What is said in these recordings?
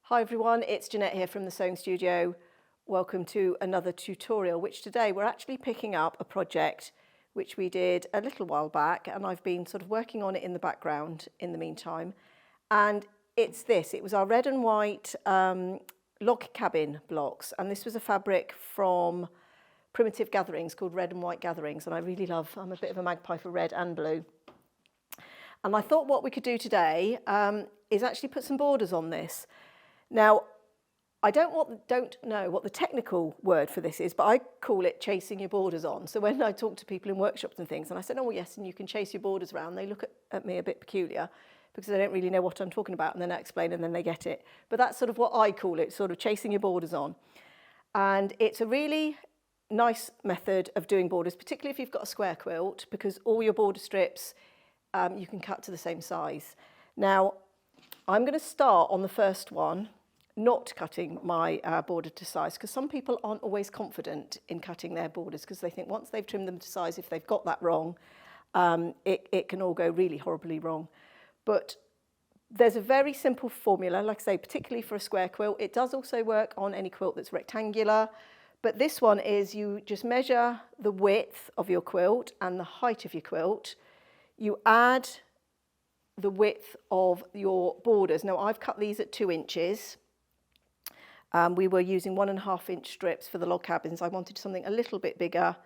Hi everyone, it's Jeanette here from the Sewing Studio. Welcome to another tutorial, which today we're actually picking up a project which we did a little while back, and I've been sort of working on it in the background in the meantime. And it's this, it was our red and white log cabin blocks, and this was a fabric from Primitive Gatherings called Red and White Gatherings, and I really love, I'm a bit of a magpie for red and blue. And I thought what we could do today is actually put some borders on this. Now, I don't know what the technical word for this is, but I call it chasing your borders on. So when I talk to people in workshops and things, and I said, oh, yes, and you can chase your borders around, they look at me a bit peculiar because they don't really know what I'm talking about, and then I explain and then they get it. But that's sort of what I call it, sort of chasing your borders on. And it's a really nice method of doing borders, particularly if you've got a square quilt, because all your border strips you can cut to the same size. Now, I'm going to start on the first one, not cutting my border to size, because some people aren't always confident in cutting their borders because they think once they've trimmed them to size, if they've got that wrong, it can all go really horribly wrong. But there's a very simple formula, like I say, particularly for a square quilt. It does also work on any quilt that's rectangular, but this one is you just measure the width of your quilt and the height of your quilt. You add the width of your borders. Now, I've cut these at 2 inches. We were using 1.5 inch strips for the log cabins. I wanted something a little bit bigger,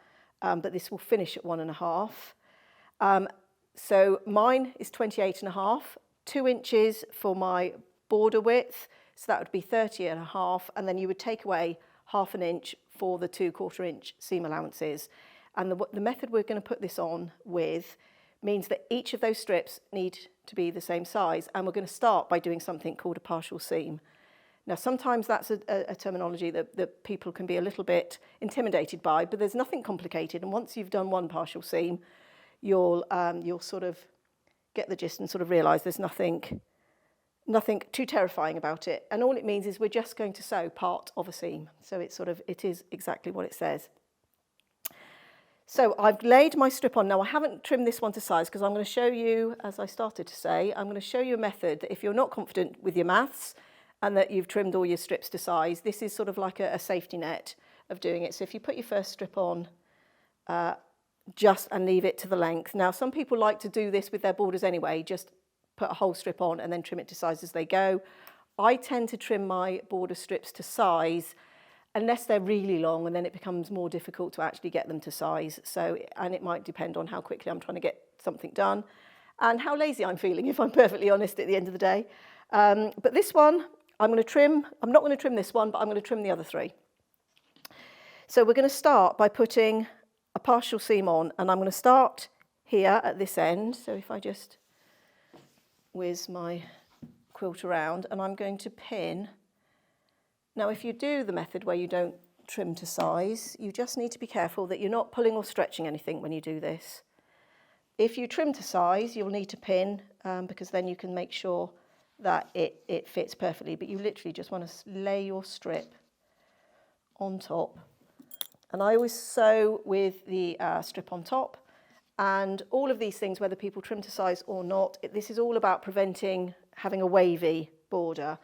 but this will finish at 1.5. So mine is 28.5, 2 inches for my border width. So that would be 30.5. And then you would take away 1/2 inch for the 2/4 inch seam allowances. And the method we're going to put this on with means that each of those strips need to be the same size, and we're going to start by doing something called a partial seam. Now, sometimes that's a terminology that people can be a little bit intimidated by, but there's nothing complicated, and once you've done one partial seam, you'll sort of get the gist and sort of realise there's nothing too terrifying about it, and all it means is we're just going to sew part of a seam, so it is exactly what it says. So I've laid my strip on. Now, I haven't trimmed this one to size because I'm going to show you, as I started to say, I'm going to show you a method that if you're not confident with your maths and that you've trimmed all your strips to size, this is sort of like a safety net of doing it. So if you put your first strip on and leave it to the length. Now, some people like to do this with their borders anyway, just put a whole strip on and then trim it to size as they go. I tend to trim my border strips to size unless they're really long, and then it becomes more difficult to actually get them to size. And it might depend on how quickly I'm trying to get something done and how lazy I'm feeling, if I'm perfectly honest, at the end of the day. But this one, I'm not going to trim this one, but I'm going to trim the other 3. So we're going to start by putting a partial seam on, and I'm going to start here at this end. So if I just whiz my quilt around, and I'm going to pin. Now, if you do the method where you don't trim to size, you just need to be careful that you're not pulling or stretching anything when you do this. If you trim to size, you'll need to pin because then you can make sure that it fits perfectly, but you literally just want to lay your strip on top. And I always sew with the strip on top, and all of these things, whether people trim to size or not, this is all about preventing having a wavy border,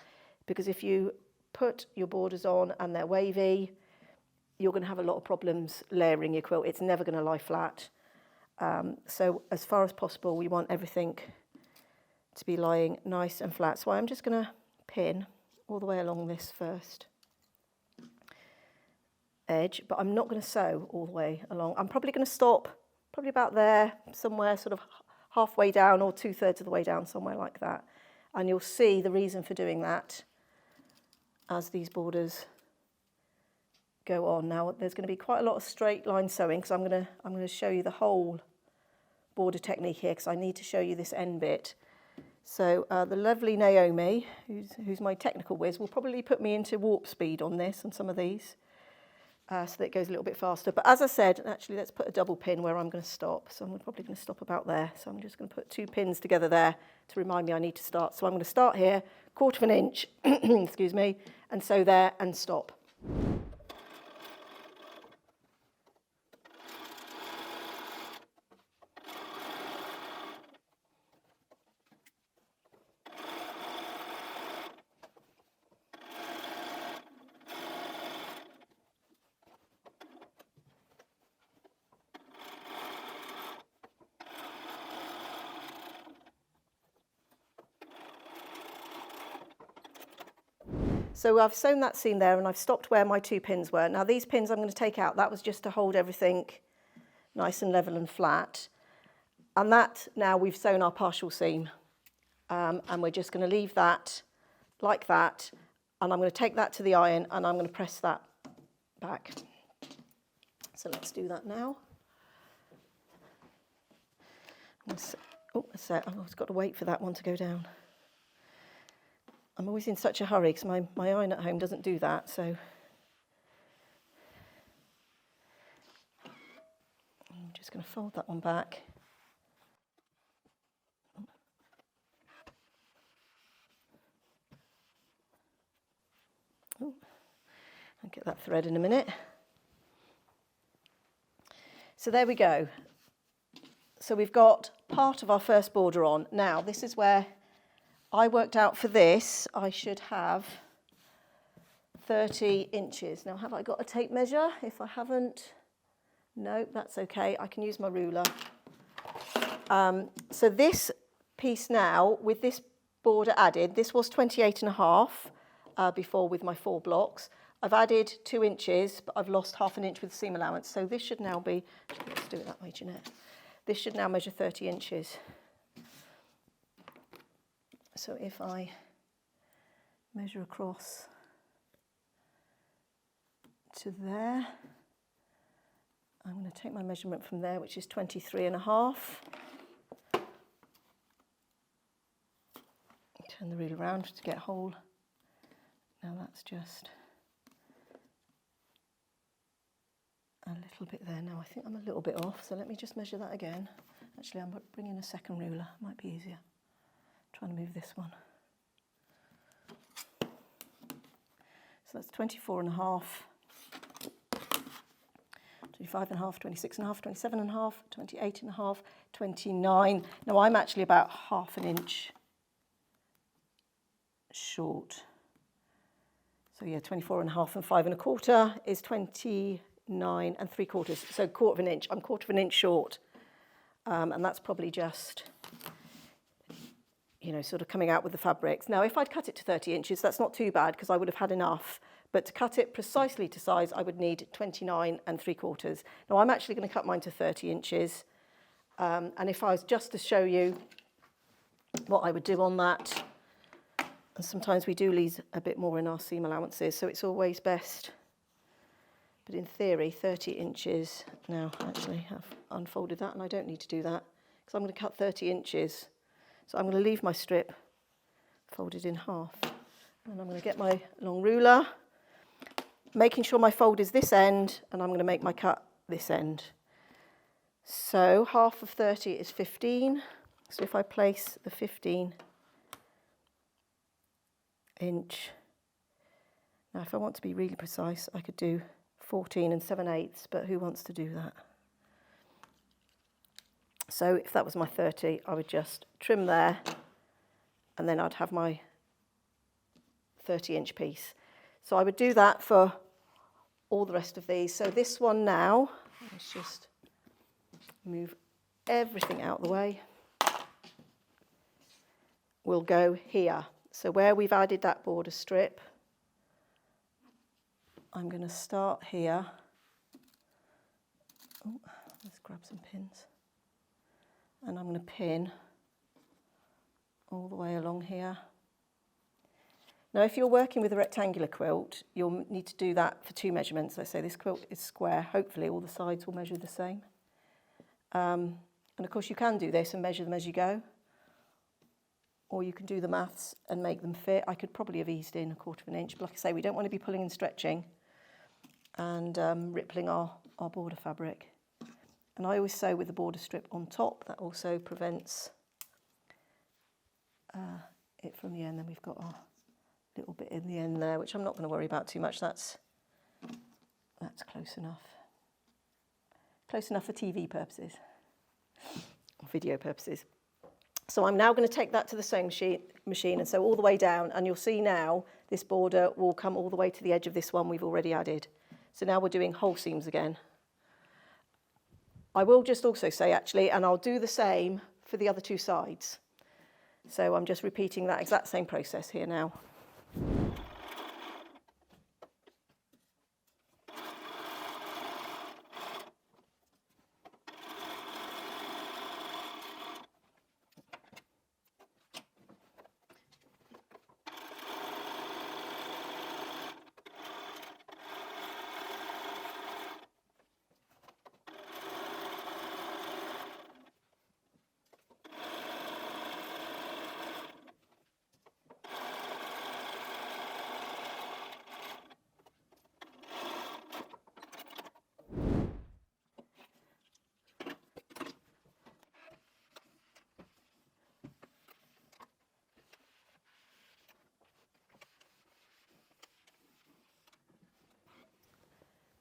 because if you put your borders on and they're wavy, you're going to have a lot of problems layering your quilt. It's never going to lie flat. So as far as possible, we want everything to be lying nice and flat. So I'm just going to pin all the way along this first edge, but I'm not going to sew all the way along. I'm probably going to stop probably about there, somewhere sort of halfway down or 2/3 of the way down, somewhere like that. And you'll see the reason for doing that as these borders go on. Now, there's going to be quite a lot of straight line sewing because I'm going to show you the whole border technique here because I need to show you this end bit. So the lovely Naomi, who's my technical whiz, will probably put me into warp speed on this and some of these so that it goes a little bit faster. But as I said, actually, let's put a double pin where I'm going to stop. So I'm probably going to stop about there. So I'm just going to put 2 pins together there to remind me I need to start. So I'm going to start here, 1/4 inch, excuse me, and sew there and stop. So I've sewn that seam there and I've stopped where my 2 pins were. Now these pins I'm going to take out. That was just to hold everything nice and level and flat. And that, now we've sewn our partial seam. And we're just going to leave that like that. And I'm going to take that to the iron and I'm going to press that back. So let's do that now. Oh, a sec. I've got to wait for that one to go down. I'm always in such a hurry because my iron at home doesn't do that, so. I'm just going to fold that one back. Oh, I'll get that thread in a minute. So there we go. So we've got part of our first border on. Now, this is where I worked out for this, I should have 30 inches. Now, have I got a tape measure? If I haven't, no, that's okay. I can use my ruler. So this piece now, with this border added, this was 28.5 before with my 4 blocks. I've added 2 inches, but I've lost ½ an inch with the seam allowance. So this should now be, let's do it that way, Jeanette. This should now measure 30 inches. So if I measure across to there, I'm going to take my measurement from there, which is 23.5. Turn the ruler around to get a hole. Now that's just a little bit there. Now I think I'm a little bit off, so let me just measure that again. Actually, I'm bringing a second ruler, might be easier. Trying to move this one. So that's 24.5, 25.5, 26.5, 27.5, 28.5, 29. Now I'm actually about ½ an inch short. So yeah, 24.5 and 5.25 is 29.75. So 1/4 of an inch. I'm 1/4 of an inch short. And that's probably just, you know, sort of coming out with the fabrics. Now, if I'd cut it to 30 inches, that's not too bad because I would have had enough. But to cut it precisely to size, I would need 29.75. Now, I'm actually going to cut mine to 30 inches. And if I was just to show you what I would do on that, and sometimes we do lose a bit more in our seam allowances, so it's always best. But in theory, 30 inches. Now, actually, I've unfolded that, and I don't need to do that because I'm going to cut 30 inches. So I'm going to leave my strip folded in half. And I'm going to get my long ruler, making sure my fold is this end, and I'm going to make my cut this end. So half of 30 is 15. So if I place the 15 inch, now if I want to be really precise, I could do 14 7/8, but who wants to do that? So if that was my 30, I would just trim there, and then I'd have my 30-inch piece. So I would do that for all the rest of these. So this one now, let's just move everything out of the way, will go here. So where we've added that border strip, I'm going to start here. Oh, let's grab some pins. And I'm going to pin all the way along here. Now, if you're working with a rectangular quilt, you'll need to do that for 2 measurements. Let's say this quilt is square. Hopefully all the sides will measure the same. And of course you can do this and measure them as you go. Or you can do the maths and make them fit. I could probably have eased in 1/4 of an inch, but like I say, we don't want to be pulling and stretching and rippling our border fabric. And I always sew with the border strip on top. That also prevents it from the end. Then we've got our little bit in the end there, which I'm not going to worry about too much. That's close enough. Close enough for TV purposes, or video purposes. So I'm now going to take that to the sewing machine and sew all the way down, and you'll see now this border will come all the way to the edge of this one we've already added. So now we're doing whole seams again. I will just also say actually, and I'll do the same for the other 2 sides. So I'm just repeating that exact same process here now.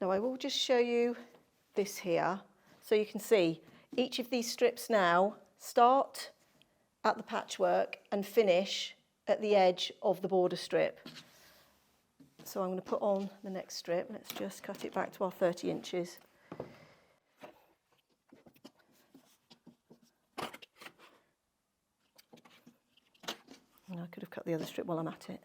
Now I will just show you this here, so you can see each of these strips now start at the patchwork and finish at the edge of the border strip. So I'm going to put on the next strip. Let's just cut it back to our 30 inches. And I could have cut the other strip while I'm at it.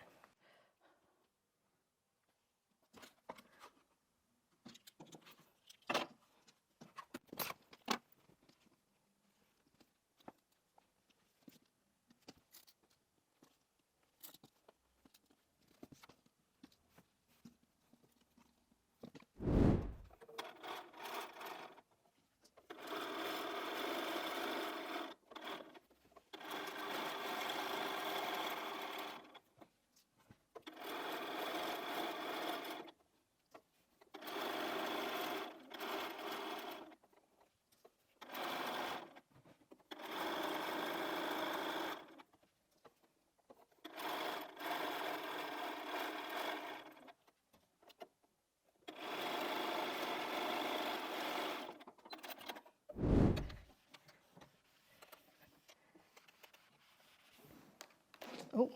Oh,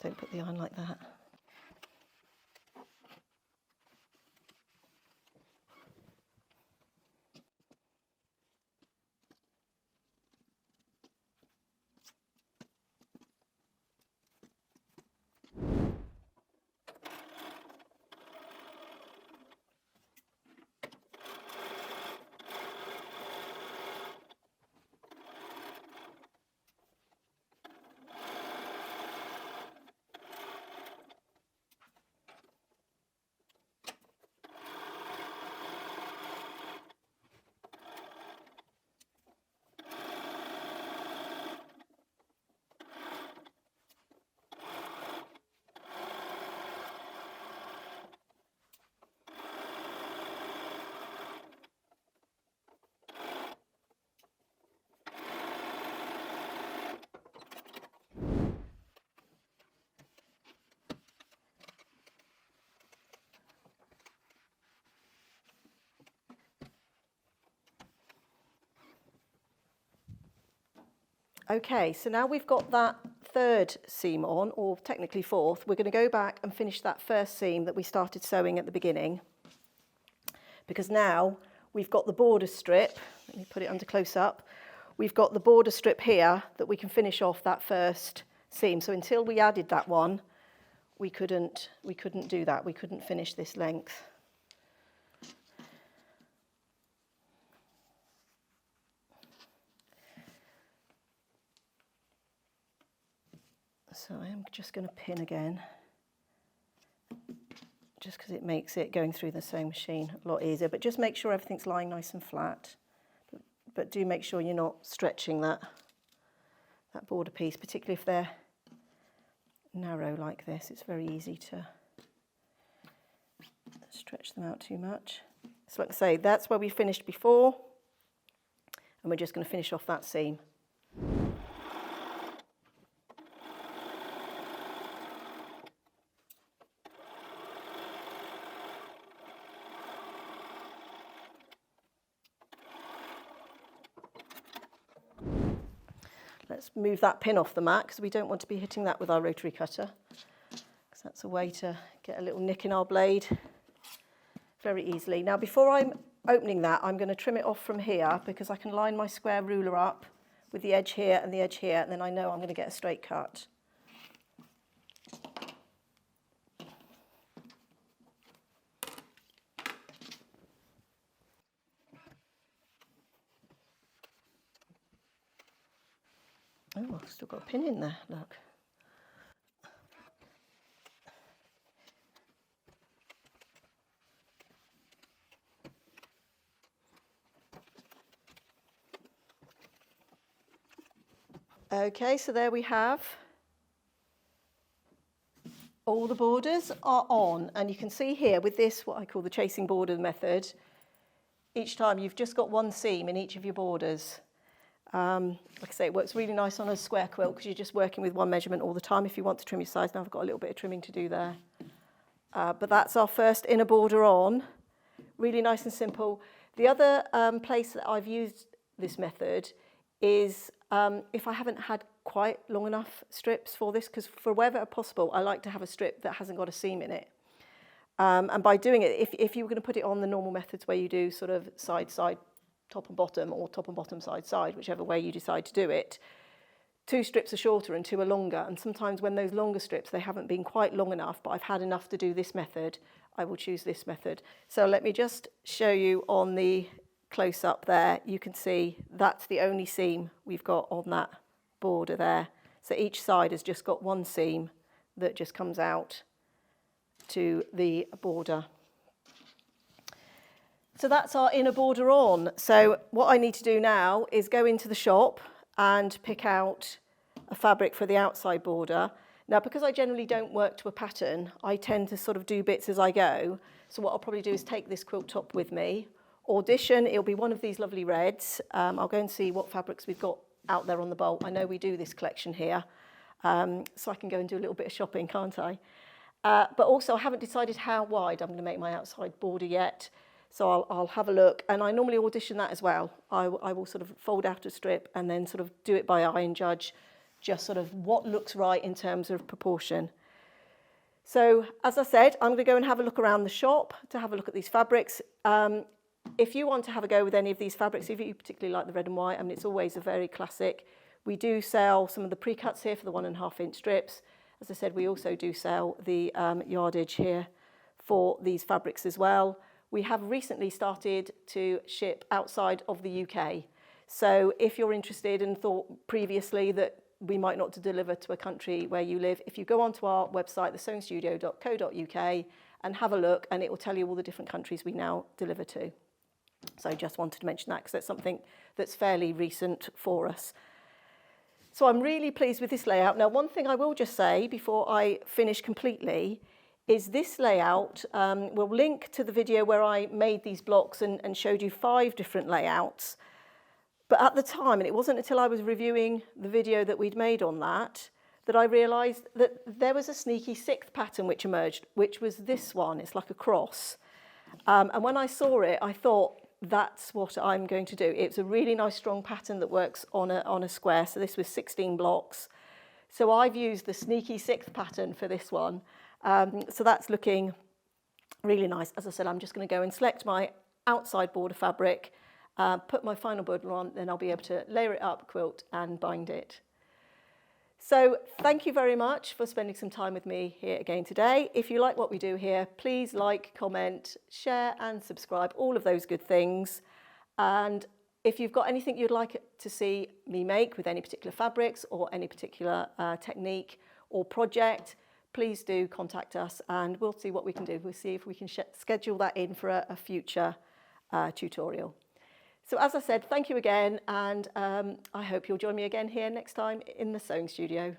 don't put the iron like that. Okay, so now we've got that third seam on, or technically fourth. We're going to go back and finish that first seam that we started sewing at the beginning, because now we've got the border strip. Let me put it under close up. We've got the border strip here that we can finish off that first seam. So until we added that one, we couldn't do that. We couldn't finish this length. So I am just going to pin again, just because it makes it going through the sewing machine a lot easier. But just make sure everything's lying nice and flat. But do make sure you're not stretching that border piece, particularly if they're narrow like this. It's very easy to stretch them out too much. So like I say, that's where we finished before, and we're just going to finish off that seam. Let's move that pin off the mat, because we don't want to be hitting that with our rotary cutter, because that's a way to get a little nick in our blade very easily. Now before I'm opening that, I'm going to trim it off from here, because I can line my square ruler up with the edge here and the edge here, and then I know I'm going to get a straight cut. Oh, I've still got a pin in there, look. Okay, so there we have. All the borders are on, and you can see here with this, what I call the chasing border method, each time you've just got one seam in each of your borders. Like I say, it works really nice on a square quilt, because you're just working with one measurement all the time if you want to trim your sides. Now I've got a little bit of trimming to do there. But that's our first inner border on. really nice and simple. The other place that I've used this method is if I haven't had quite long enough strips for this, because for wherever possible, I like to have a strip that hasn't got a seam in it. And by doing it, if you were going to put it on the normal methods where you do sort of side, top and bottom, or top and bottom, side, whichever way you decide to do it, 2 strips are shorter and 2 are longer. And sometimes when those longer strips, they haven't been quite long enough, but I've had enough to do this method, I will choose this method. So let me just show you on the close up there. You can see that's the only seam we've got on that border there. So each side has just got one seam that just comes out to the border. So that's our inner border on. So what I need to do now is go into the shop and pick out a fabric for the outside border. Now, because I generally don't work to a pattern, I tend to sort of do bits as I go. So what I'll probably do is take this quilt top with me, audition, it'll be one of these lovely reds. I'll go and see what fabrics we've got out there on the bolt. I know we do this collection here, so I can go and do a little bit of shopping, can't I? But also I haven't decided how wide I'm going to make my outside border yet. So I'll have a look, and I normally audition that as well. I will sort of fold out a strip and then sort of do it by eye and judge just sort of what looks right in terms of proportion. So as I said, I'm going to go and have a look around the shop to have a look at these fabrics. If you want to have a go with any of these fabrics, if you particularly like the red and white, I mean, it's always a very classic. We do sell some of the pre-cuts here for the 1.5 inch strips. As I said, we also do sell the yardage here for these fabrics as well. We have recently started to ship outside of the UK. So if you're interested and thought previously that we might not to deliver to a country where you live, if you go onto our website, thesewingstudio.co.uk, and have a look, and it will tell you all the different countries we now deliver to. So I just wanted to mention that because that's something that's fairly recent for us. So I'm really pleased with this layout. Now, one thing I will just say before I finish completely is this layout will link to the video where I made these blocks and showed you 5 different layouts. But at the time, and it wasn't until I was reviewing the video that we'd made on that I realised that there was a sneaky 6th pattern which emerged, which was this one. It's like a cross. And when I saw it, I thought, that's what I'm going to do. It's a really nice strong pattern that works on a square. So this was 16 blocks. So I've used the sneaky 6th pattern for this one. So that's looking really nice. As I said, I'm just going to go and select my outside border fabric, put my final border on, then I'll be able to layer it up, quilt and bind it. So thank you very much for spending some time with me here again today. If you like what we do here, please like, comment, share and subscribe, all of those good things. And if you've got anything you'd like to see me make with any particular fabrics or any particular technique or project, please do contact us and we'll see what we can do. We'll see if we can schedule that in for a future tutorial. So as I said, thank you again, and I hope you'll join me again here next time in the Sewing Studio.